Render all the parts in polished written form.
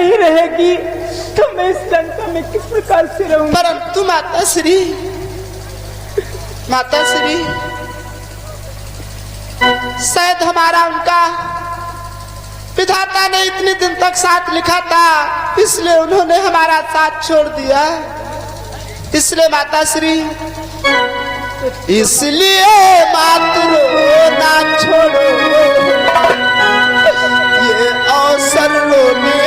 नहीं रहेगी तो मैं इस लंका में किस प्रकार से रहूंगी? परंतु माता श्री शायद हमारा उनका विधाता ने इतने दिन तक साथ लिखा था, इसलिए उन्होंने हमारा साथ छोड़ दिया। इसलिए माता श्री, इसलिए मातृ ना छोड़ो, ये अवसर रोने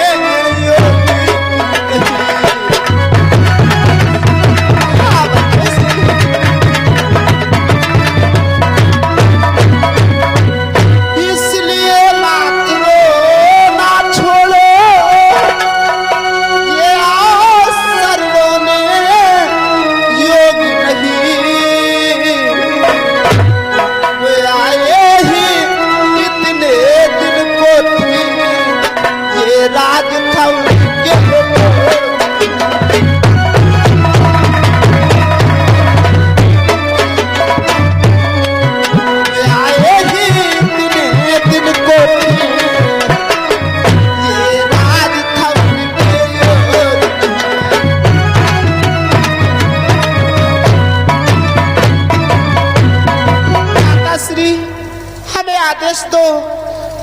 दो,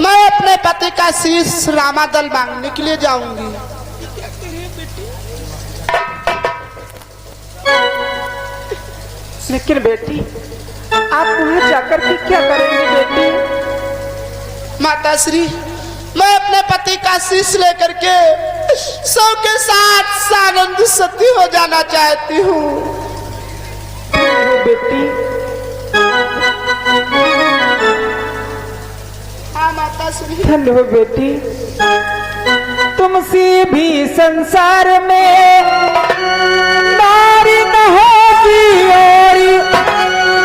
मैं अपने पति का शीश रामादल मांगने के लिए जाऊंगी। लेकिन बेटी, आप वहां जाकर के क्या करेंगी बेटी? माता श्री, मैं अपने पति का शीश लेकर के सौ के साथ सानंद सती हो जाना चाहती हूँ। बेटी, माता श्री, धन्य हो बेटी, तुमसे भी संसार में नारी न होगी और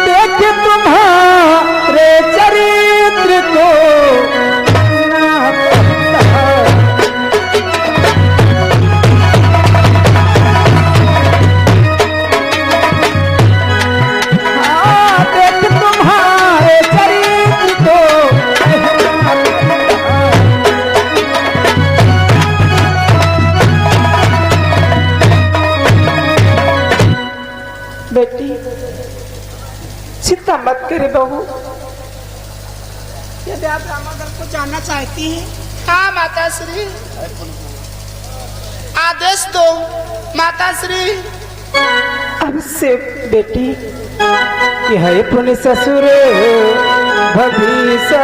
देख तुम्हारे चरित्र को ना पता। हाँ, देख तुम्हारे चरित्र को बेटी, चिंता मत करे बहू। यदि आप रामागढ़ को जाना चाहती हैं? हाँ माता श्री, आदेश दो माता श्री। अब से बेटी, यह है पुण्य ससुर भविष्य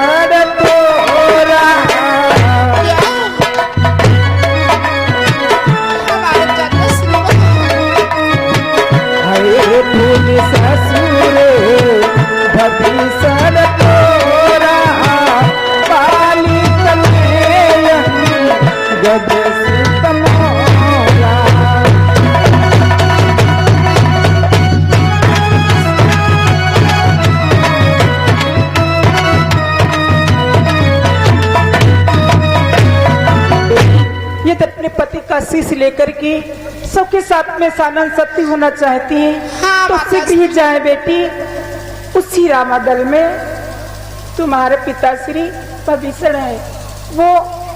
तोरा, पुण्य ससुर भविष्य तोरा, पाली कन्हैया गद सुत मोरा। ये तो अपने पति का शीश लेकर के सबके साथ में सानंद सती होना चाहती है। हाँ, तो शीघ्र ही जाए बेटी, उसी रामादल में तुम्हारे पिताश्री भविष्य है, वो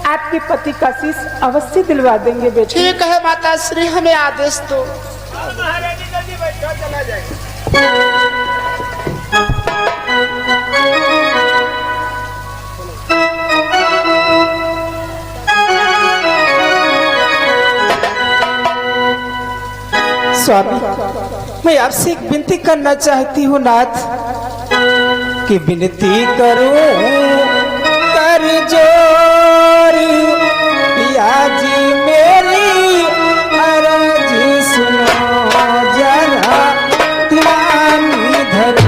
आपके पति का शीश अवश्य दिलवा देंगे बेटी। ठीक है माता श्री, हमें आदेश दो। स्वामी, मैं आपसे एक विनती करना चाहती हूँ नाथ, कि विनती करूं कर जोरी, पिया जी मेरी अर्जी सुनो जरा ध्यान धरो।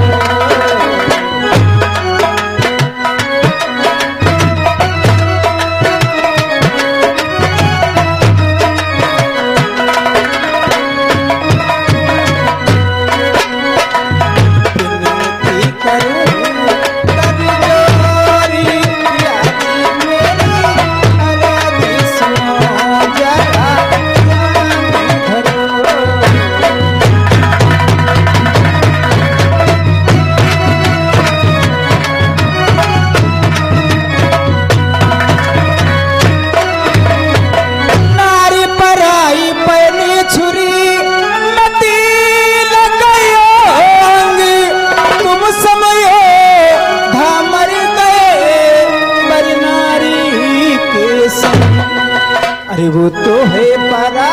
अरे वो तो है परा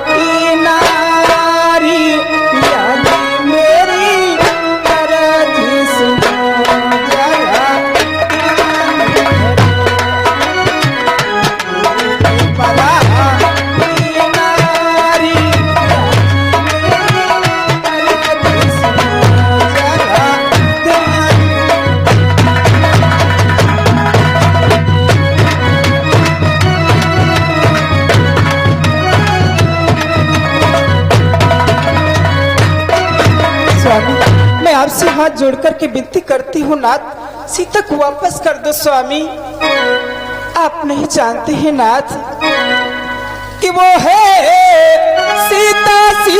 की नारी यानी मेरी अरज सुनो जरा परा की नारी अरज सुनो जरा मैं आपसे हाथ जोड़कर के विनती करती हूँ नाथ, सीता को वापस कर दो स्वामी। आप नहीं जानते हैं नाथ कि वो है सीता सी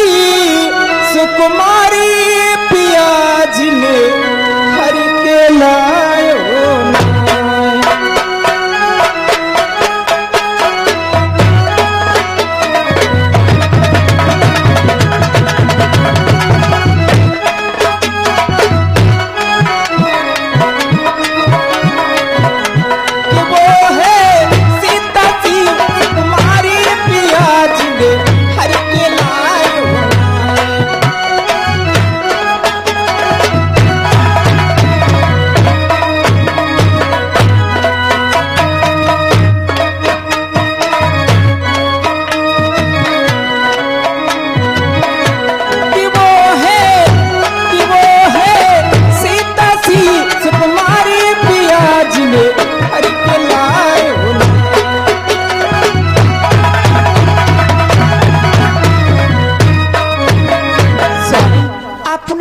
सुकुमारी पिया जिन्हें हर के लायो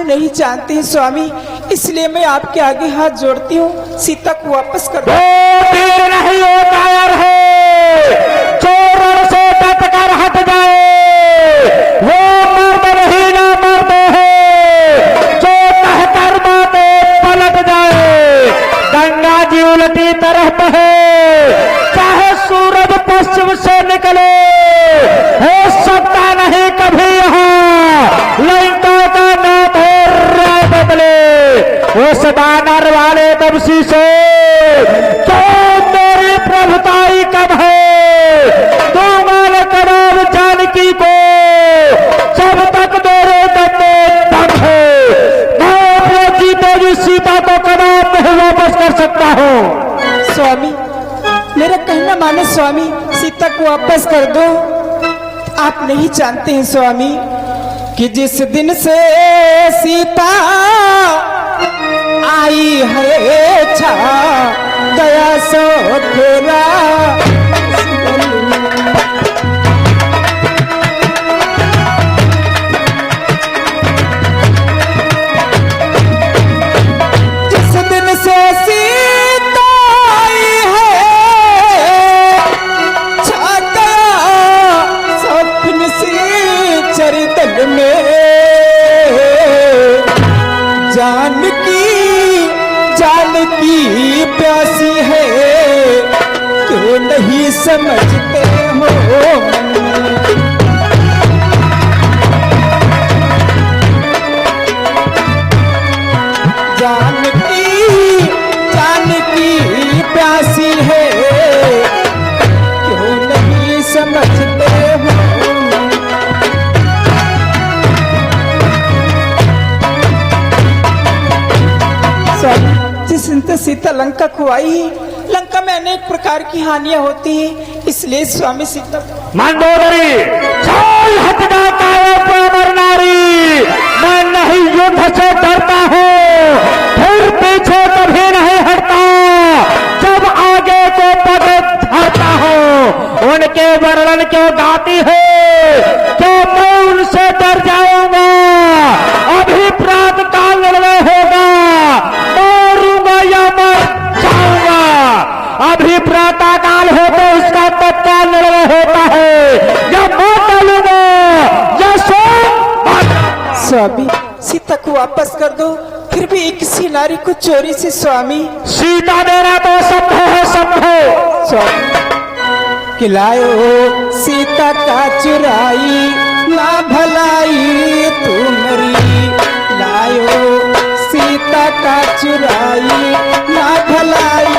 नहीं जानते हैं स्वामी, इसलिए मैं आपके आगे हाथ जोड़ती हूँ, सीता को वापस कर दो। नहीं होता है, चोरों से डट कर हट जाए, वो मर्द नहीं ना मर्द है, जो कहकर बातें पलट जाए। गंगा जी उल्टी तरफ है, चाहे सूरज पश्चिम से निकले, हो सकता नहीं कभी यहाँ लंका का नाम राय बदले। उस बानर वाले तमसी से तो मेरी प्रभुताई कब है, तो माल कबाब जानकी को जब तक मेरे दम में दम है, मैं अपने जीते जी सीता को कबाब नहीं वापस कर सकता हूँ। स्वामी मेरा कहना माने स्वामी, सीता को वापस कर दो। आप नहीं जानते हैं स्वामी कि जिस दिन से सीता आई है छा गया सो फेरा, जिस दिन से सीता आई है छा गया स्वप्न सी चरितल में, जानकी प्यासी है क्यों नहीं समझते हो। जानकी प्यासी है क्यों नहीं समझते हो। जिस दिन सीता लंका को आई, लंका में अनेक प्रकार की हानियां होती हैं, इसलिए स्वामी सीता मंदोदरी चल हट जाता है पामर नारी, मैं नहीं युद्ध से डरता हूँ, फिर पीछे कभी नहीं हटता, जब आगे को पग धरता हूँ। उनके वर्णन क्यों गाती है, क्या मैं उनसे डर जाऊंगा? अभी प्रातः काल निर्णय होगा, या मर जाऊंगा। अभी प्रातः काल हो तो उसका तत्काल निर्णय होता है, या मर लूंगा या सो। स्वामी सीता को वापस कर दो, फिर भी एक किसी नारी को चोरी से स्वामी सीता देना तो संभव है, संभव। स्वामी खिलायो सीता का चुराई ना भलाई तुम्हारी, लायो सीता का चुराई ना भलाई।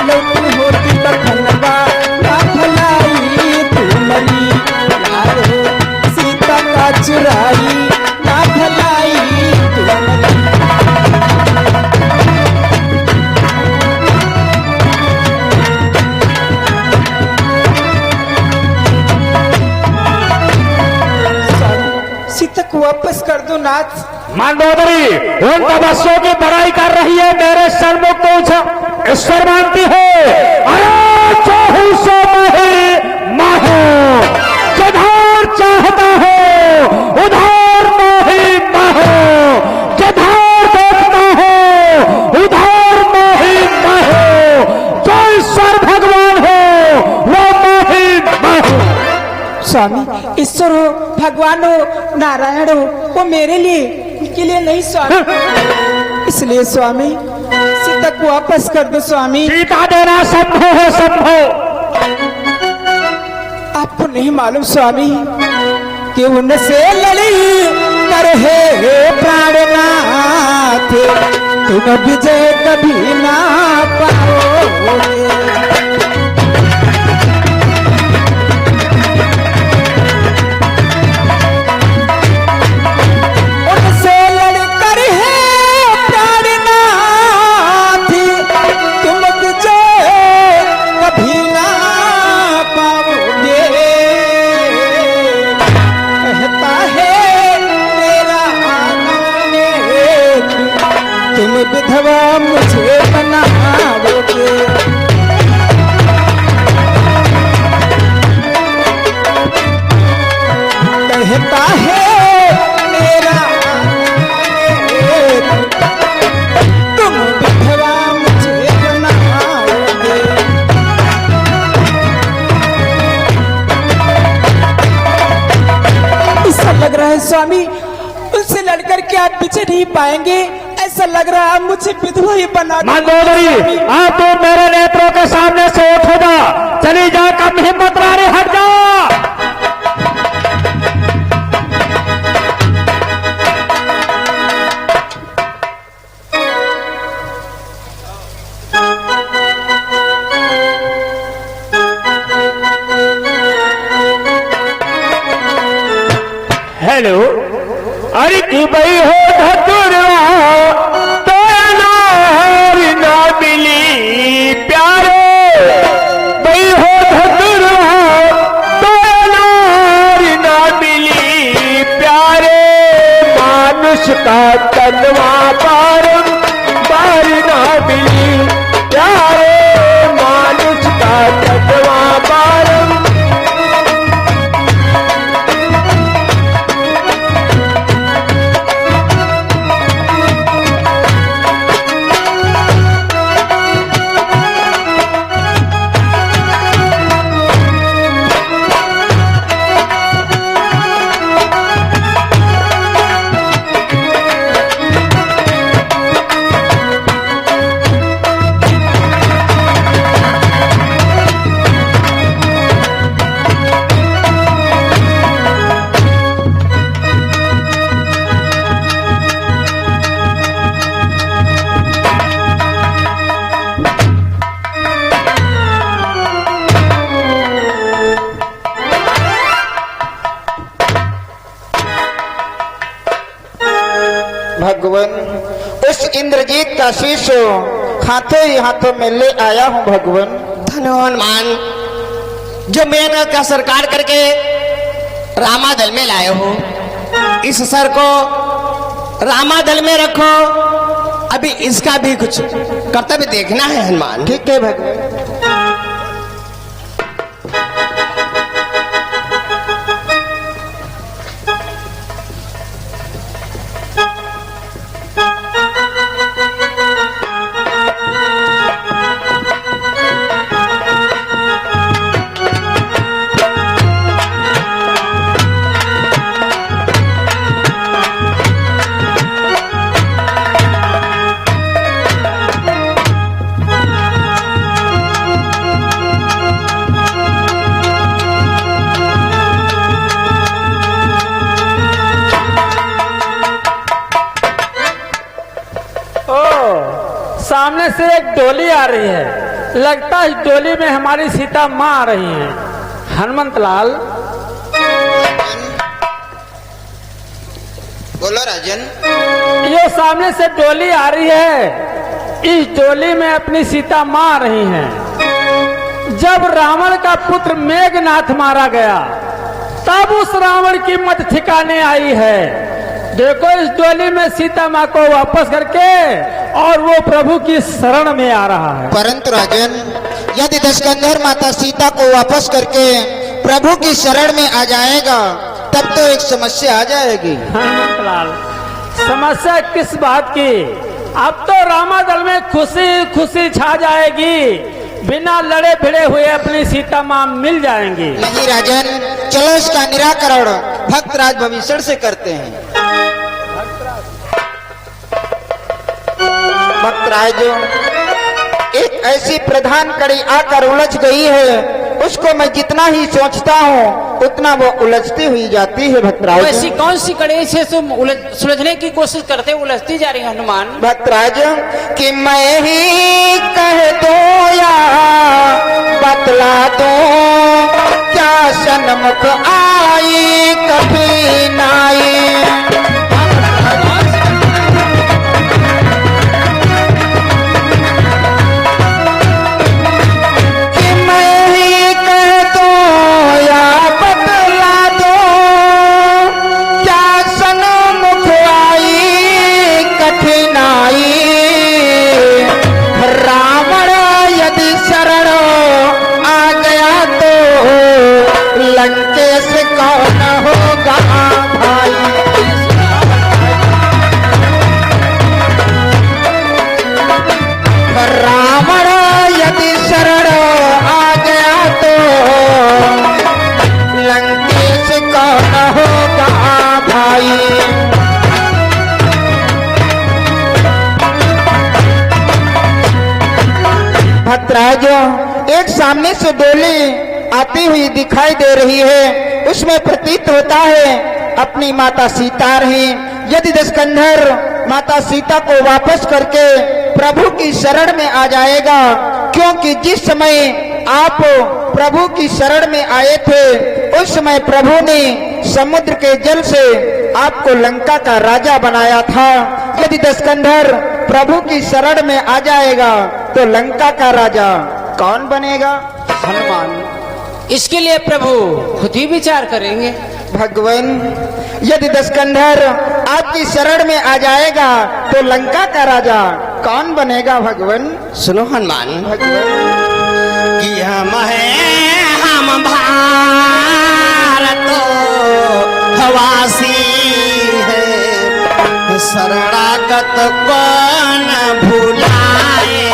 लौटी होती बखनवा ना भलाई तुम्हारी लाल हो सीता का चुराई ना भलाई तुम्हारी। सीता को वापस कर दो नाथ। मंदोदरी उन तपस्वियों की बड़ाई कर रही है, मेरे सन्मुख को ईश्वर मानती है। अरे चाहू सो माहो जिधर चाहता हो उधर मोही माहो, जिधर देखता हो उधर मोही माहो, जो ईश्वर भगवान हो वो मोही माहो। स्वामी ईश्वर हो भगवान हो नारायण हो वो मेरे लिए उनके लिए नहीं स्वामी। इसलिए स्वामी सीता को वापस कर दो स्वामी। सीता देना संभव है, संभव। आपको नहीं मालूम स्वामी कि उनसे लड़ी कर है प्राणनाथ तुम विजय कभी ना पाओगे। विधवा मुझे बनाओगे। कहता है मेरा तुम विधवा मुझे बनाओगे। ऐसा लग रहा है स्वामी उनसे लड़कर के आप पीछे नहीं पाएंगे। ऐसा लग रहा है मुझे विधवा ही बना। मंदोदरी आप तो मेरे नेत्रों के सामने से उठ जा, चली जा, कम हिम्मत वाले हट जा। हेलो, अरे की भाई हो धतुरवा तो ना मिली प्यारे, भाई हो धतुरवा तो ना मिली प्यारे, मानुष का तनवा बार बार ना मिली प्यारे, मानुष का तनवा बार। भगवान उस इंद्रजीत का शीश हाथों ही हाथों में ले आया हूँ भगवान। धन्यवाद मान जो मेरा का सरकार करके रामादल में लाए हो, इस सर को रामादल में रखो। अभी इसका भी कुछ कर्तव्य देखना है हनुमान। ठीक है भगवान। सामने से एक डोली आ रही है। लगता है इस डोली में हमारी सीता माँ आ रही हैं। हनुमंत लाल, बोलो राजन। ये सामने से डोली आ रही है, इस डोली में अपनी सीता माँ आ रही हैं। जब रावण का पुत्र मेघनाथ मारा गया, तब उस रावण की मत ठिकाने आई है। देखो इस डोली में सीता माँ को वापस करके और वो प्रभु की शरण में आ रहा है। परंतु राजन, यदि दशकंधर माता सीता को वापस करके प्रभु की शरण में आ जाएगा, तब तो एक समस्या आ जाएगी। हनुमंतलाल, समस्या किस बात की? अब तो रामादल में खुशी खुशी छा जाएगी, बिना लड़े भिड़े हुए अपनी सीता माँ मिल जाएंगी। नहीं राजन, चलो इसका निराकरण भक्तराज भविष्य से करते हैं। भक्तराज, एक ऐसी प्रधान कड़ी आकर उलझ गई है, उसको मैं जितना ही सोचता हूँ उतना वो उलझती हुई जाती है। भक्तराज, ऐसी कौन सी कड़ी से तुम सुलझने की कोशिश करते उलझती जा रही है हनुमान? भक्तराज, कि मैं ही कह दो या बतला दो, क्या सन्मुख आई कभी नाई। लंकेश कौन होगा भाई? रावण यदि शरण आ गया तो लंकेश कौन होगा भाई? भक्तराजों, एक सामने से डोली आती हुई दिखाई दे रही है, उसमें प्रतीत होता है अपनी माता सीता रही। यदि दशकंधर माता सीता को वापस करके प्रभु की शरण में आ जाएगा, क्योंकि जिस समय आप प्रभु की शरण में आए थे उस समय प्रभु ने समुद्र के जल से आपको लंका का राजा बनाया था। यदि दशकंधर प्रभु की शरण में आ जाएगा तो लंका का राजा कौन बनेगा? हनुमान, इसके लिए प्रभु खुद ही विचार करेंगे। भगवान, यदि दशकंधर आपकी शरण में आ जाएगा तो लंका का राजा कौन बनेगा? भगवान सुनो हनुमान, भगवान, कि हम भारत हवासी है, शरणागत कौन भुलाए।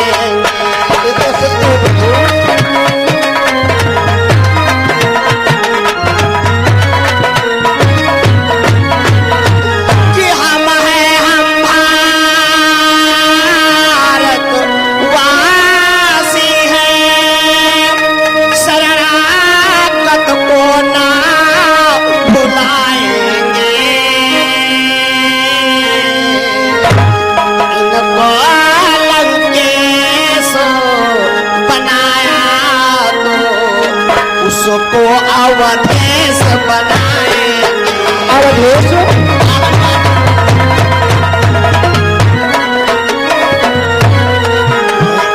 उसको अवधेश बनाएंगे। अवधेश?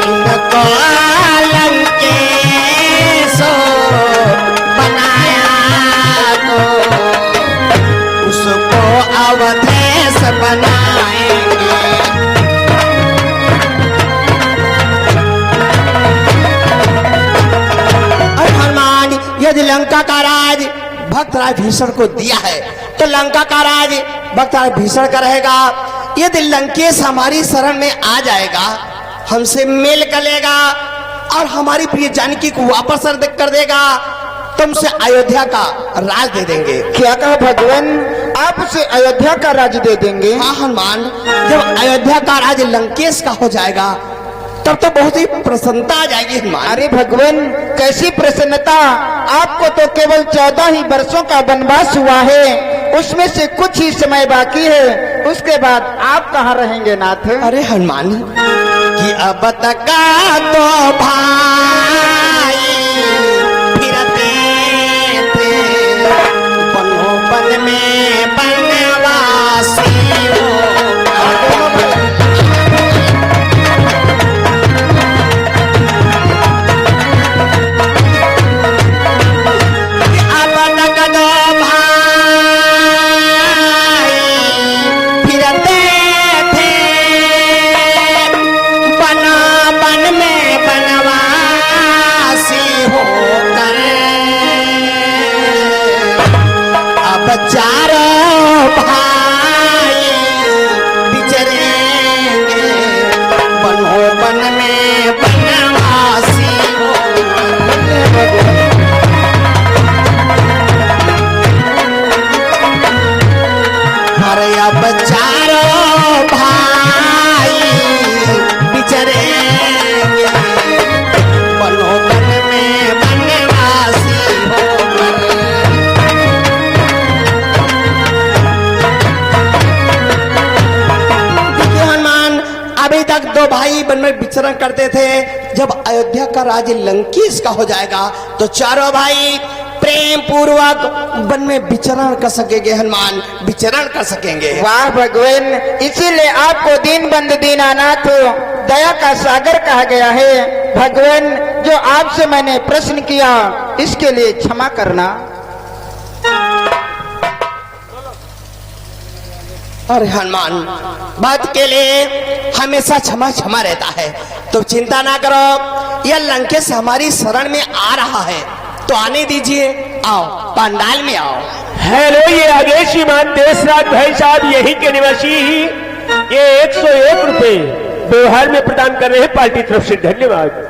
इनको लंकेश बनाया तो उसको अवधेश बनाएंगे। यदि लंका का राज भक्तराज भीषण को दिया है तो लंका का राज भक्तराज भीषण का रहेगा। यदि लंकेश हमारी शरण में आ जाएगा, हमसे मेल कर लेगा और हमारी प्रिय जानकी को वापस कर देगा, तुमसे अयोध्या का राज दे देंगे। क्या कहा भगवान? आप उसे अयोध्या का राज दे देंगे? हाँ हनुमान, जब अयोध्या का राज लंकेश का हो जाएगा तब तो बहुत ही प्रसन्नता आ जाएगी हनुमान। अरे भगवान, कैसी प्रसन्नता? आपको तो केवल 14 ही वर्षों का वनवास हुआ है, उसमें से कुछ ही समय बाकी है, उसके बाद आप कहाँ रहेंगे नाथ? अरे हनुमान, कि अब तक तो वन में विचरण करते थे, जब अयोध्या का राज्य लंकेश का हो जाएगा तो चारों भाई प्रेम पूर्वक वन में विचरण कर सकेंगे, हनुमान विचरण कर सकेंगे। वाह भगवान, इसीलिए आपको दीन बंधु दीनानाथ दया का सागर कहा गया है। भगवान, जो आपसे मैंने प्रश्न किया इसके लिए क्षमा करना। अरे हनुमान, बात के लिए हमेशा क्षमा क्षमा रहता है, तो चिंता ना करो, यह लंकेश हमारी शरण में आ रहा है, तो आने दीजिए, आओ पंडाल में आओ। हेलो, ये आगे श्रीमान देशराज भाई साहब यही के निवासी ही ये 101 रुपए व्यवहार में प्रदान कर रहे हैं, पार्टी तरफ से धन्यवाद।